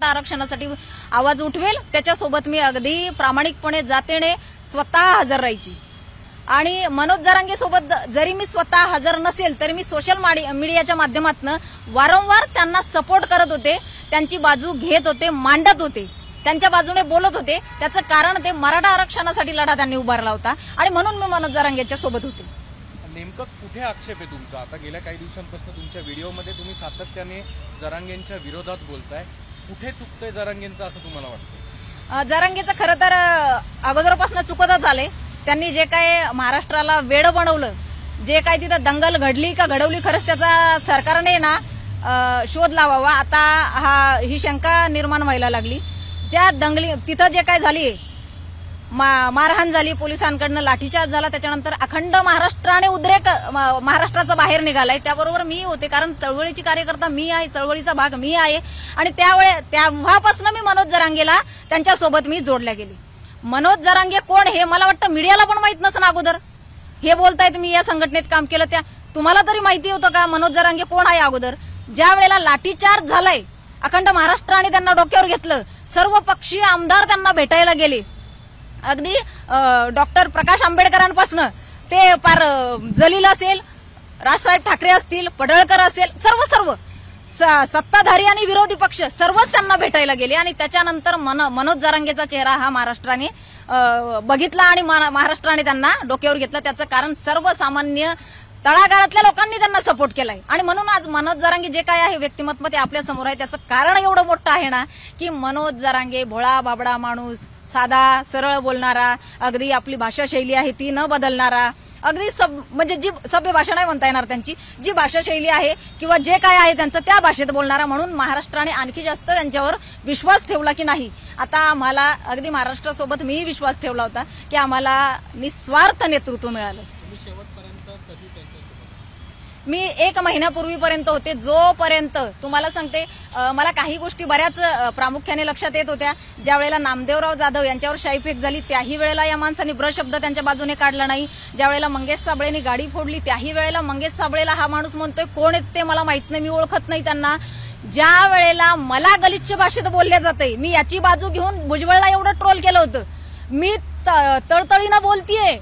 मराठा आरक्षणासाठी आवाज उठवेल त्याच्यासोबत मी अगदी प्रामाणिकपणे जातेने स्वतः हजर राहायची। आणि मनोज जरांगे सोबत जरी मी स्वतः हजर नसेल तरी मी सोशल मीडियाच्या माध्यमातून वारंवार त्यांना सपोर्ट करत होते, त्यांची बाजू घेत होते, मांडत होते, त्यांच्या बाजूने बोलत होते। त्याचं कारण ते मराठा आरक्षणासाठी लढा त्यांनी उभारला होता आणि म्हणून मी मनोज जरांगेच्या सोबत होते। नेमकं कुठे आक्षेप आहे तुमचा? आता गेल्या काही दिवसांपासून तुमच्या व्हिडिओमध्ये तुम्ही सातत्याने जरांगेंच्या विरोधात बोलताय, कुठे चुकतंय जरांगेंचं असं तुम्हाला वाटतं? जरांगेचं खरं तर अगोदरपासून चुकतच आले। त्यांनी जे काय महाराष्ट्राला वेड बनवलं, जे काय तिथं दंगल घडली का घडवली, खरंच त्याचा सरकारने ना शोध लावावा। आता ही शंका निर्माण व्हायला लागली। त्या दंगली तिथं जे काय झाली, मारहाण झाली, पोलिसांकडनं लाठीचार्ज झाला, त्याच्यानंतर अखंड महाराष्ट्राने उद्रेक महाराष्ट्राचा बाहेर निघालाय। त्याबरोबर मी होते, कारण चळवळीची कार्यकर्ता मी आहे, चळवळीचा भाग मी आहे आणि तेव्हापासून मी मनोज जरांगेला त्यांच्यासोबत मी जोडल्या गेली। मनोज जरांगे कोण हे मला वाटतं मीडियाला पण माहित नसेल अगोदर। हे बोलतायत मी या संघटनेत काम केलं, त्या तुम्हाला तरी माहिती होतं का मनोज जरांगे कोण आहे अगोदर? ज्या वेळेला लाठीचार्ज झालाय, अखंड महाराष्ट्राने त्यांना डोक्यावर घेतलं, सर्व पक्षीय आमदार त्यांना भेटायला गेले, अगदी डॉक्टर प्रकाश आंबेडकरांपासून ते पार जलील असेल, राजसाहेब ठाकरे असतील, पडळकर असेल, सर्व सत्ताधारी आणि विरोधी पक्ष सर्वच त्यांना भेटायला गेले। आणि त्याच्यानंतर मनोज जरांगेचा चेहरा हा महाराष्ट्राने बघितला आणि महाराष्ट्राने त्यांना डोक्यावर घेतलं। त्याचं कारण सर्वसामान्य तळागाळातल्या लोकांनी त्यांना सपोर्ट केलाय आणि म्हणून आज मनोज जरांगे जे काय आहे व्यक्तिमत्व ते आपल्या समोर आहे। त्याचं कारण एवढं मोठं आहे ना की मनोज जरांगे भोळा बाबडा माणूस, साधा सरळ बोलणारा, अगदी आपली भाषा शैली आहे ती न बदलणारा, अगदी म्हणजे जी सभ्य भाषा नाही म्हणता येणार त्यांची, जी भाषा शैली आहे किंवा जे काय आहे त्यांचं त्या भाषेत बोलणारा, म्हणून महाराष्ट्राने आणखी जास्त त्यांच्यावर विश्वास ठेवला की नाही। आता आम्हाला अगदी महाराष्ट्रासोबत मीही विश्वास ठेवला होता की आम्हाला निस्वार्थ नेतृत्व मिळालं। मी 1 महिन्यापूर्वीपर्यंत होते, जोपर्यंत तुम्हाला सांगते मला काही गोष्टी बऱ्याच प्रामुख्याने लक्षात येत होत्या। ज्या वेळेला नामदेवराव जाधव यांच्यावर शाईफेक झाली त्याही वेळेला या माणसाने ब्रशब्द त्यांच्या बाजूने काढला नाही। ज्या वेळेला मंगेश साबळेंनी गाडी फोडली त्याही वेळेला मंगेश साबळेला हा माणूस म्हणतोय कोण आहेत ते मला माहित नाही, मी ओळखत नाही त्यांना। ज्या वेळेला मला गलिच्छ भाषेत बोलले जाते, मी याची बाजू घेऊन भुजबळला एवढं ट्रोल केलं होतं, मी तळतळीनं बोलतीये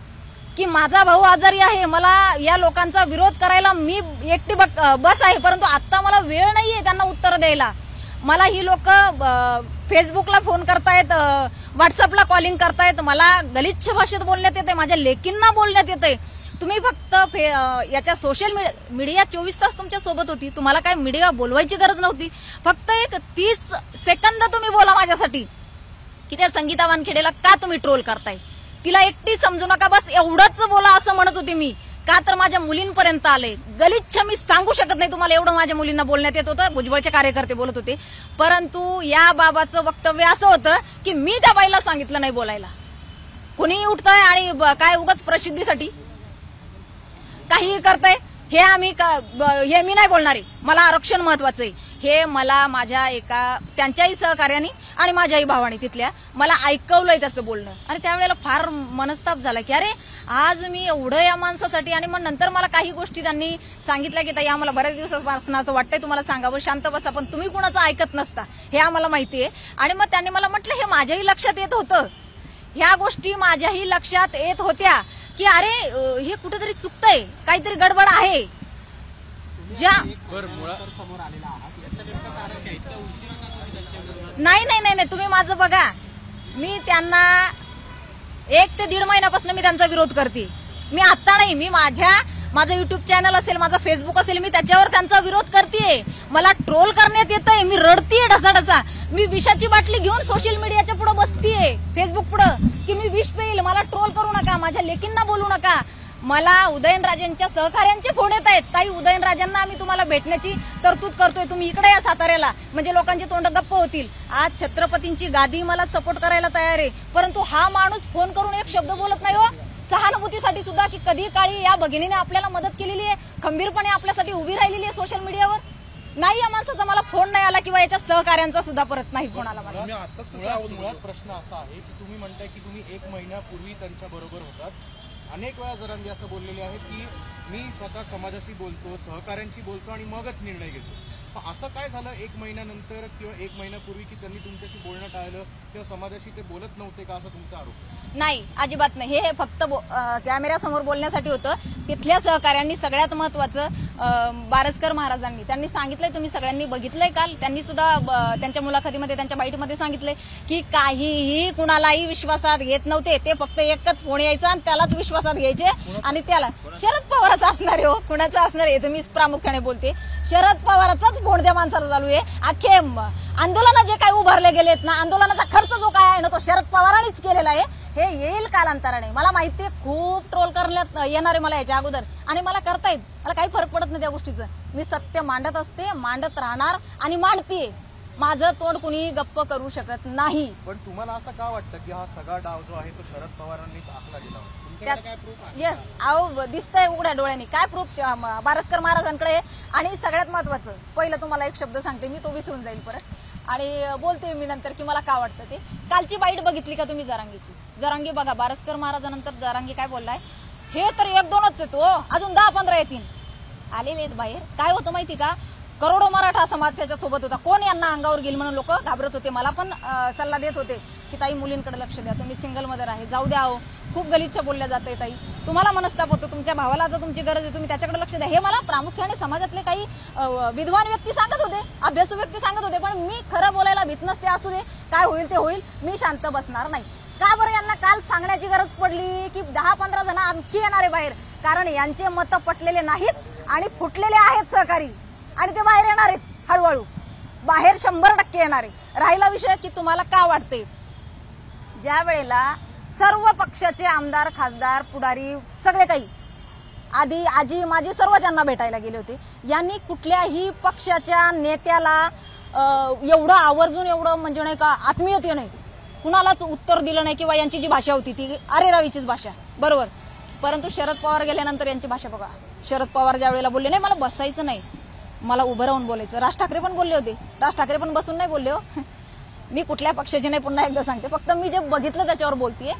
की माझा भाऊ आजारी आहे, मला या लोकांचा विरोध करायला मी एकटी बस आहे, परंतु आता मला वेळ नाहीये त्यांना उत्तर द्यायला। मला ही लोक फेसबुकला फोन करतायत, व्हॉट्सअपला कॉलिंग करतायत, मला गलिच्छ भाषेत बोलण्यात येते, माझ्या लेकींना बोलण्यात येते। तुम्ही फक्त याच्या सोशल मीडिया 24 तास तुमच्या सोबत होती, तुम्हाला काय मीडिया बोलवायची गरज नव्हती। फक्त एक 30 सेकंद तुम्ही बोला माझ्यासाठी की त्या संगीता वानखेडेला का तुम्ही ट्रोल करताय, तिला एकटी समजू नका, बस एवढंच बोला असं म्हणत होते मी। का तर माझ्या मुलींपर्यंत आले, गलिच्छ मी सांगू शकत नाही तुम्हाला एवढं माझ्या मुलींना बोलण्यात येत होतं, भुजबळचे कार्यकर्ते बोलत होते, परंतु या बाबाचं वक्तव्य असं होतं की मी त्या बाईला सांगितलं नाही बोलायला। कुणीही उठतंय आणि काय उगाच प्रसिद्धीसाठी काही करताय, हे मी नाही बोलणारे, मला आरक्षण महत्वाचं आहे, हे मला माझ्या त्यांच्याही सहकार्याने आणि माझ्याही भावाने तिथल्या मला ऐकवलंय त्याचं बोलणं। आणि त्यावेळेला फार मनस्ताप झाला की अरे आज मी एवढं या माणसासाठी, आणि मग नंतर मला काही गोष्टी त्यांनी सांगितल्या की ताई आम्हाला बऱ्याच दिवसापासून असं वाटतंय तुम्हाला सांगावं, शांत बसा, पण तुम्ही कुणाचं ऐकत नसता हे आम्हाला माहितीये। आणि मग त्यांनी मला म्हटलं हे माझ्याही लक्षात येत होतं, ह्या गोष्टी माझ्याही लक्षात येत होत्या की अरे हे कुठेतरी चुकतंय, काहीतरी गडबड आहे। नाही तुम्ही माझं बघा, मी त्यांना 1 ते 1.5 महिन्यापासून मी त्यांचा विरोध करते। मी आता नाही, मी माझं युट्यूब चॅनल असेल, माझा फेसबुक असेल, मी त्याच्यावर त्यांचा विरोध करतेय। मला ट्रोल करण्यात येतंय, मी रडतीये ढसाढसा, मी विषाची बाटली घेऊन सोशल मीडियाच्या पुढे बसतीये, फेसबुक पुढे की मी विष पेईल, मला ट्रोल करू नका, माझ्या लेकींना बोलू नका। मला उदयनराजेंच्या सहकार्यांचे फोन येत आहेत, ताई उदयनराजेंना आम्ही तुम्हाला भेटण्याची तरतूद करतोय, तुम्ही इकडे या साताऱ्याला, म्हणजे लोकांची तोंड गप्प होतील। आज छत्रपतींची गादी मला सपोर्ट करायला तयार आहे, परंतु हा माणूस फोन करून एक शब्द बोलत नाही हो सहानुभूतीसाठी सुद्धा, की कधी काळी या भगिनीने आपल्याला मदत केलेली आहे, खंबीरपणे आपल्यासाठी उभी राहिलेली आहे सोशल मीडियावर। नाही या माणसाचा मला फोन नाही आला किंवा याच्या सहकार्यांचा सुद्धा परत नाही फोन आला मला। मुळात प्रश्न असा आहे की तुम्ही म्हणताय की तुम्ही 1 महिन्यापूर्वी त्यांच्या बरोबर होतात, अनेक वेळा जरांगे असं बोललेले आहेत की मी स्वतः समाजाशी बोलतो, सहकार्यांशी बोलतो आणि मगच निर्णय घेतो। असं काय झालं एक महिन्यानंतर किंवा एक महिन्यापूर्वी की त्यांनी तुमच्याशी बोलणं टाळलं किंवा समाजाशी ते बोलत नव्हते का, असा तुमचा आरोप? नाही, अजिबात नाही. हे फक्त कॅमेऱ्यासमोर बोलण्यासाठी होतं. तिथल्या सहकाऱ्यांनी सगळ्यात महत्वाचं बारसकर महाराजांनी त्यांनी सांगितलंय, तुम्ही सगळ्यांनी बघितलंय काल, त्यांनी सुद्धा त्यांच्या मुलाखतीमध्ये त्यांच्या बाईटमध्ये सांगितलंय की काहीही कुणालाही विश्वासात घेत नव्हते. ते फक्त एकच फोन यायचा आणि त्यालाच विश्वासात घ्यायचे आणि त्याला शरद पवारच असणार आहे. हो, कुणाचं असणार आहे तुम्ही प्रामुख्याने बोलते. शरद पवाराचाच फोन त्या माणसाला चालू आहे. अख्खे आंदोलन जे काही उभारले गेलेत ना, आंदोलनाचा खर्च जो काय आहे ना तो शरद पवारांनीच केलेला आहे. हे येईल कालांतराने. मला माहिती आहे खूप ट्रोल करण्यात येणार आहे मला याच्या अगोदर, आणि मला करता येईल. मला काही फरक पडत नाही त्या गोष्टीचं. मी सत्य मांडत असते, मांडत राहणार आणि मांडतीये. माझं तोंड कुणी गप्प करू शकत नाही. पण तुम्हाला असं का वाटतं की हा सगळा डाव जो आहे तो शरद पवारांनीच आखला गेला? तुमच्याकडे काय प्रूफ आहे? येस, अहो दिसतंय उघड्या डोळ्यांनी. काय प्रूफ बारसकर महाराजांकडे. आणि सगळ्यात महत्वाचं पहिलं तुम्हाला एक शब्द सांगते मी, तो विसरून जाईल परत, आणि बोलते मी नंतर की मला का वाटतं ते. कालची बाईट बघितली का तुम्ही जरांगीची? जरांगी बघा, बारसकर महाराजांनंतर जरांगी काय बोललाय, हे तर 1-2च येतो, अजून 10-15 येतील. आलेले आहेत बाहेर. काय होतं माहिती का, करोडो मराठा समाज त्याच्या सोबत होता. कोण यांना अंगावर घेईल म्हणून लोक घाबरत होते. मला पण सल्ला देत होते की ताई मुलींकडे लक्ष द्या, तुम्ही सिंगल मदर आहे, जाऊ द्या. हो, खूप गलिच्छ बोलल्या जाते ताई, तुम्हाला मनस्ताप होतो, तुमच्या भावाला जर तुमची गरज आहे तुम्ही त्याच्याकडे लक्ष द्या. हे मला प्रामुख्याने समाजातले काही विद्वान व्यक्ती सांगत होते, अभ्यासू व्यक्ती सांगत होते. पण मी खरं बोलायला भीत नसते. असू दे, काय होईल ते होईल, मी शांत बसणार नाही. का बरं यांना काल सांगण्याची गरज पडली की 10-15 जण आणखी येणारे बाहेर? कारण यांचे मतं पटलेले नाहीत आणि फुटलेले आहेत सहकारी, आणि ते बाहेर येणार आहेत हळूहळू. बाहेर 100% येणार आहे. राहिला विषय की तुम्हाला का वाटते, ज्या वेळेला सर्व पक्षाचे आमदार, खासदार, पुढारी सगळे काही आधी आजी माझी सर्व ज्यांना भेटायला गेले होते, यांनी कुठल्याही पक्षाच्या नेत्याला एवढं आवर्जून, एवढं म्हणजे नाही का आत्मीयतेने कुणालाच उत्तर दिलं नाही. किंवा यांची जी भाषा होती ती अरेरावीचीच भाषा, बरोबर. परंतु शरद पवार गेल्यानंतर यांची भाषा बघा. शरद पवार ज्या वेळेला बोलले, नाही मला बसायचं नाही, मला उभं राहून बोलायचं. राज ठाकरे पण बोलले होते. राज ठाकरे पण बसून नाही बोलले. हो, मी कुठल्या पक्षाचे नाही, पुन्हा एकदा सांगते, फक्त मी जे बघितलं त्याच्यावर बोलतीये.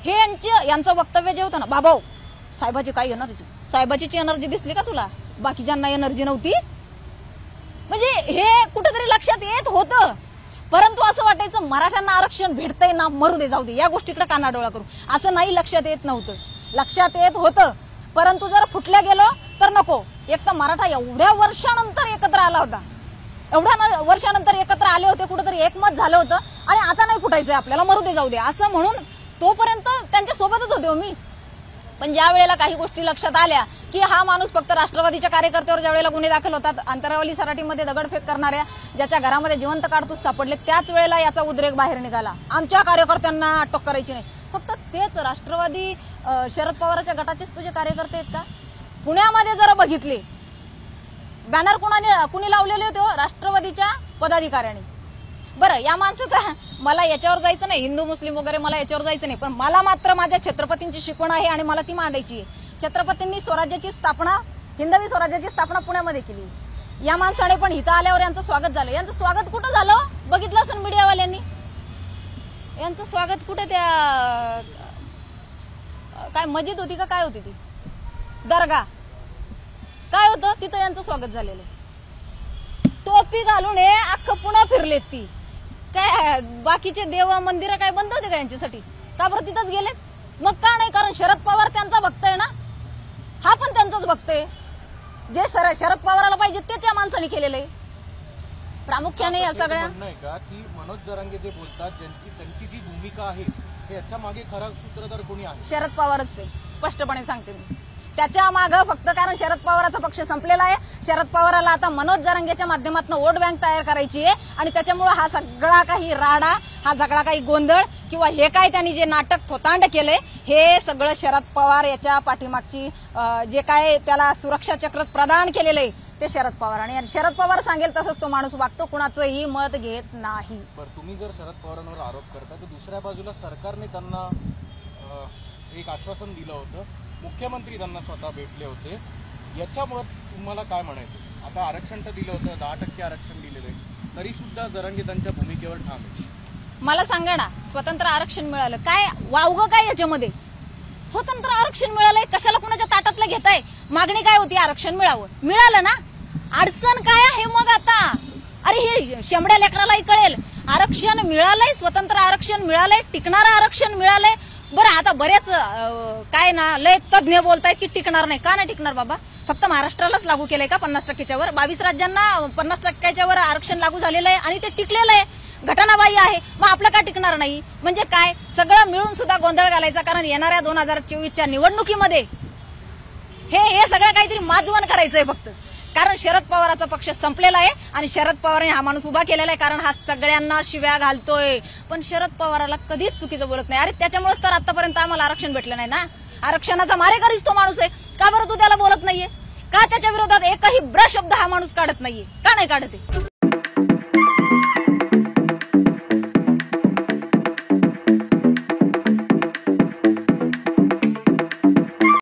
हे यांचं वक्तव्य जे होतं ना, बाबाओ साहेबाची काय एनर्जी, साहेबाची एनर्जी दिसली का तुला? बाकीच्यांना एनर्जी नव्हती. म्हणजे हे कुठेतरी लक्षात येत होतं. परंतु असं वाटायचं मराठ्यांना आरक्षण भेटतंय ना, मरू दे, जाऊ दे, या गोष्टीकडे कानाडोळा करू. असं नाही, लक्षात येत नव्हतं. लक्षात येत होतं. परंतु जर फुटल्या गेलो तर नको. एक तर मराठा एवढ्या वर्षानंतर एकत्र आला होता, एवढ्या वर्षानंतर एकत्र आले होते, कुठेतरी एकमत झालं होतं, आणि आता नाही फुटायचंय आपल्याला, मरू दे, जाऊ दे असं म्हणून तोपर्यंत त्यांच्या सोबतच होते हो मी. पण ज्या वेळेला काही गोष्टी लक्षात आल्या की हा माणूस फक्त राष्ट्रवादीच्या कार्यकर्त्यावर ज्या वेळेला गुन्हे दाखल होतात, अंतरावली सराटीमध्ये दगडफेक करणाऱ्या ज्याच्या घरामध्ये जिवंत काडतूस सापडले, त्याच वेळेला याचा उद्रेक बाहेर निघाला. आमच्या कार्यकर्त्यांना अटक करायची नाही. फक्त तेच राष्ट्रवादी शरद पवारांच्या गटाचेच तुझे कार्यकर्ते आहेत का? पुण्यामध्ये जरा बघितले बॅनर कुणी लावलेले होते? राष्ट्रवादीच्या पदाधिकाऱ्यांनी. बरं, या माणसाचा मला याच्यावर जायचं नाही, हिंदू मुस्लिम वगैरे मला याच्यावर जायचं नाही, पण मला मात्र माझ्या छत्रपतींची शिकवण आहे आणि मला ती मांडायची आहे. छत्रपतींनी स्वराज्याची स्थापना, हिंदवी स्वराज्याची स्थापना पुण्यामध्ये केली. या माणसाने पण इथं आल्यावर यांचं स्वागत झालं. यांचं स्वागत कुठं झालं बघितलं असेल मीडियावाल्यांनी. यांचं स्वागत कुठे, त्या काय मस्जिद होती का काय होती ती, दर्गा काय होतं तिथं यांचं स्वागत झालेलं. टोपी घालून हे अख्खं पुणे फिरलेत. ती काय बाकीचे देव मंदिरं काय बंद होते का यांच्यासाठी? का बरं तिथंच गेलेत? मग का नाही? कारण शरद पवार त्यांचा भक्त आहे ना, हा पण त्यांचाच भक्त आहे. जे शरद पवाराला पाहिजे ते त्या माणसाने केलेलं आहे. प्रामुख्याने या सगळ्या नाही का की मनोज जरांगे जे बोलतात, त्यांची जी भूमिका आहे हे याच्या मागे खरा सूत्रधार कोणी आहे? शरद पवारच आहे, स्पष्टपणे सांगते मी. त्याच्या मागं फक्त कारण शरद पवारांचा पक्ष संपलेला आहे. शरद पवाराला आता मनोज जरांगेच्या माध्यमातून वोट बँक तयार करायची आहे, आणि त्याच्यामुळे हा सगळा काही राडा, हा सगळा काही गोंधळ किंवा हे काय त्यांनी जे नाटक थोतांड केलंय, हे सगळं शरद पवार याच्या पाठीमागची जे काय त्याला सुरक्षा चक्र प्रदान केलेलं आहे ते शरद पवार. आणि शरद पवार सांगेल तसंच तो माणूस वागतो, कुणाचंही मत घेत नाही. बरं, तुम्ही जर शरद पवारांवर आरोप करता तर दुसऱ्या बाजूला सरकारने त्यांना एक आश्वासन दिलं होतं, मुख्यमंत्री त्यांना स्वतः भेटले होते. याच्यावर तुम्हाला काय म्हणायचं? आता आरक्षण तर दिलं होतं, 10% आरक्षण दिलेलं आहे, तरी सुद्धा जरांगे त्यांच्या भूमिकेवर ठाम आहे. मला सांगा ना, स्वतंत्र आरक्षण मिळालं काय वावगं काय याच्यामध्ये? स्वतंत्र आरक्षण मिळालंय, कशाला कुणाच्या ताटातलं घेताय? मागणी काय होती? आरक्षण मिळावं. मिळालं ना, अडचण काय आहे मग आता? अरे हे शेंबड्या लेकरालाही कळेल, आरक्षण मिळालंय, स्वतंत्र आरक्षण मिळालंय, टिकणारं आरक्षण मिळालंय. बरं आता बरेच काय ना लय तज्ञ बोलतायत की टिकणार नाही. का नाही टिकणार बाबा? फक्त महाराष्ट्रालाच लागू केलंय का 50%च्या वर? 22 राज्यांना 50%च्या वर आरक्षण लागू झालेलं आहे आणि ते टिकलेलं आहे, घटनाबाह्य आहे. मग आपलं का टिकणार नाही? म्हणजे काय सगळं मिळून सुद्धा गोंधळ घालायचा, कारण येणाऱ्या 2024च्या निवडणुकीमध्ये हे सगळं काहीतरी माजवण करायचंय फक्त. कारण शरद पवाराचा पक्ष संपलेला आहे आणि शरद पवारांनी हा माणूस उभा केलेला आहे, कारण हा सगळ्यांना शिव्या घालतोय. पण शरद पवाराला कधीच चुकीचं बोलत नाही. अरे त्याच्यामुळेच तर आतापर्यंत आम्हाला आरक्षण भेटलं नाही ना. आरक्षणाचा मारेकरीच तो माणूस आहे. का बरं तू त्याला बोलत नाहीये? का त्याच्या विरोधात एकही ब्र शब्द हा माणूस काढत नाहीये? का नाही काढत आहे?